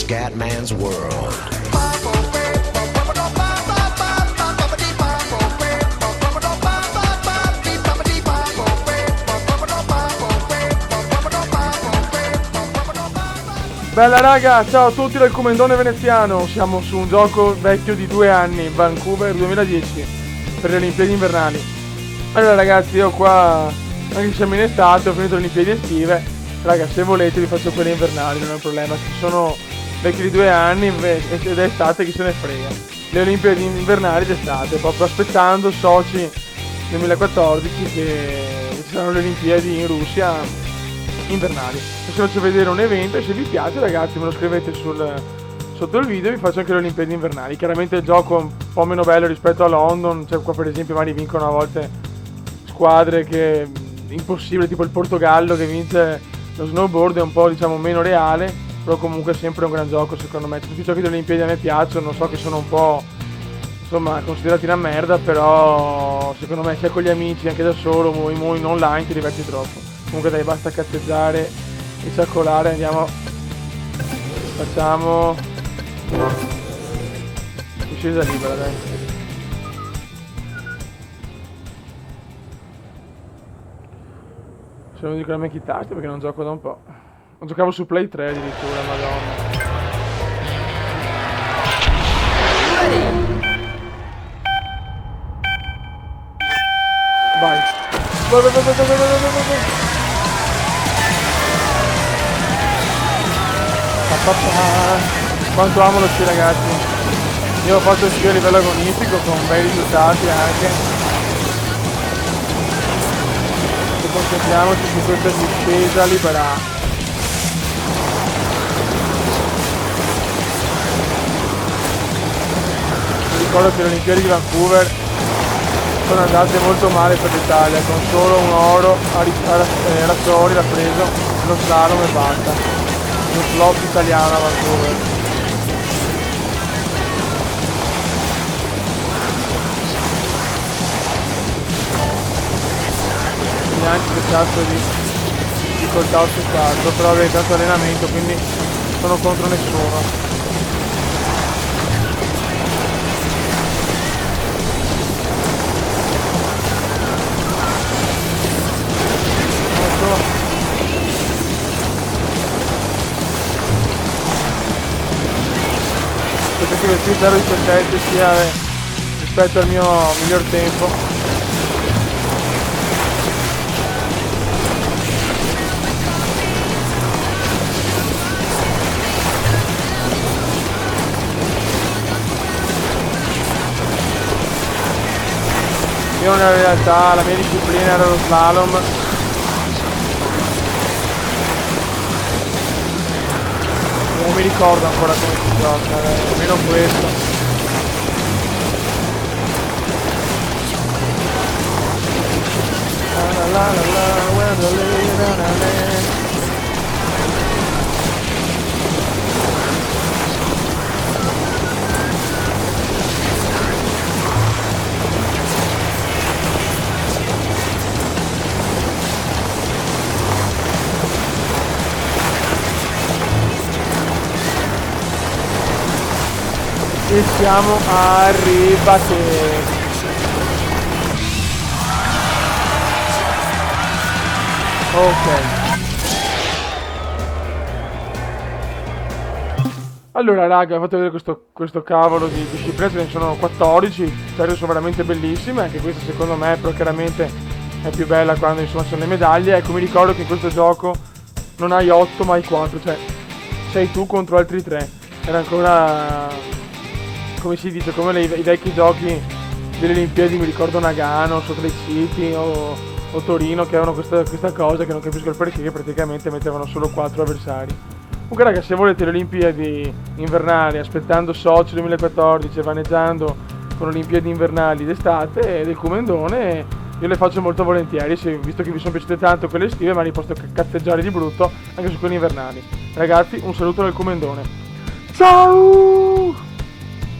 Scatman's World. Bella raga, ciao a tutti dal Comendone veneziano, siamo su un gioco vecchio di 2 anni, Vancouver 2010, per le Olimpiadi invernali. Allora ragazzi, io qua, anche se siamo in estate, ho finito le Olimpiadi estive, raga se volete vi faccio quelle invernali, non è un problema, ci sono vecchi di 2 anni ed è estate, chi se ne frega. Le Olimpiadi invernali d'estate, proprio aspettando Sochi 2014 che ci saranno le Olimpiadi in Russia invernali. Adesso faccio vedere un evento e se vi piace ragazzi me lo scrivete sotto il video e vi faccio anche le Olimpiadi invernali. Chiaramente il gioco è un po' meno bello rispetto a London, cioè qua per esempio magari vincono a volte squadre che impossibile, tipo il Portogallo che vince lo snowboard, è un po' diciamo meno reale, però comunque è sempre un gran gioco secondo me. Tutti i giochi delle Olimpiadi a me piacciono, so che sono un po' insomma considerati una merda, però secondo me sia con gli amici anche da solo o in online ti diverti troppo. Comunque dai, basta cazzeggiare e ciaccolare, andiamo, facciamo discesa libera, dai. Se non dico la mia chitarra perché non gioco da un po'. Non giocavo su Play 3 addirittura, madonna. Vai. Vai. Quanto amo lo sci ragazzi. Io ho fatto sci a livello agonistico con bei risultati anche. E concentriamoci su questa discesa libera. Mi ricordo che le Olimpiadi di Vancouver sono andate molto male per l'Italia, con solo un oro a Razzori l'ha preso, lo slalom e basta. Un flop italiano a Vancouver. Neanche che cazzo di difficoltà ho seccato, però avevo tanto allenamento, quindi sono contro nessuno. Penso che il 0,17 sia rispetto al mio miglior tempo. Io in realtà la mia disciplina era lo slalom. Non mi ricordo ancora come si gioca, almeno questo. E siamo arrivati. Ok. Allora raga, ho fatto vedere questo cavolo di discipline, ce ne sono 14, cioè sono veramente bellissime, anche questa secondo me, però chiaramente è più bella quando insomma sono le medaglie. Ecco, mi ricordo che in questo gioco non hai 8 ma hai 4, cioè sei tu contro altri 3. Era ancora, come si dice, come i vecchi giochi delle Olimpiadi, mi ricordo Nagano, Salt Lake City o Torino, che avevano questa cosa che non capisco il perché, che praticamente mettevano solo 4 avversari. Comunque raga, se volete le Olimpiadi invernali, aspettando Sochi 2014 e vaneggiando con le Olimpiadi invernali d'estate del Comendone, io le faccio molto volentieri, visto che vi sono piaciute tanto quelle estive, ma li posso cazzeggiare di brutto anche su quelle invernali. Ragazzi, un saluto dal Comendone. Ciao!